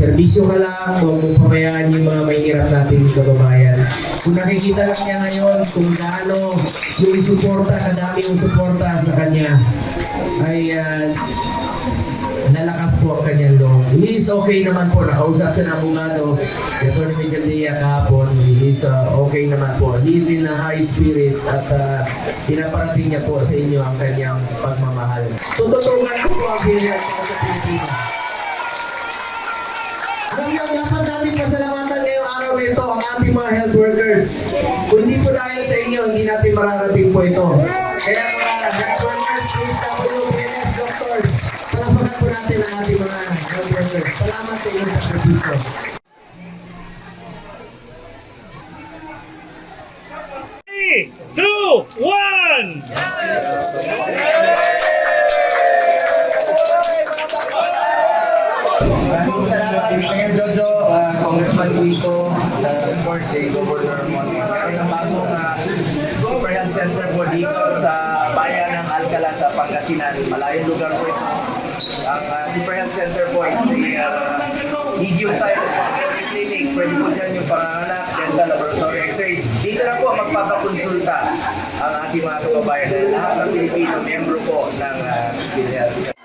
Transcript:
Serbisyo ka lang, huwag mong pabayaan yung mga mahihirap nating kababayan. Kung nakikita lang niya ngayon kung gaano yung suporta, kadami yung suporta sa kanya, ay lalakas po ang kanyang loob. He is okay naman po. Nakausap siya ng abogado. Si Atty. Miguel Dia kahapon. He is okay naman po. He is in high spirits at pinaparating niya po sa inyo ang kanyang pagmamahal. Tututungan ko po ang bilang sa Pilipinas. Alam niyo, dapat natin pasalamatan ngayong araw na ito ang ating mga health workers. Kung hindi po dahil sa inyo, hindi natin mararating po ito. Kaya mga health workers, PHW, PNS, doctors, palapakan po natin ang ating mga health workers. Salamat sa inyong sakripisyo. Three, two, one. Maraming salamat, Mayor Jojo, Congressman Guico, of course, si Governor Monty. Meron ng bagong Super Health Center po dito sa bayan ng Alcala sa Pangasinan. Malayong lugar po ito. Ang Super Health Center po is a medium type of clinic. Pwede po dyan yung panganganak, dental, laboratory, x-ray. Dito na po magpapakonsulta ang ating mga kababayan dahil lahat ng Pilipino, membro po ng PhilHealth.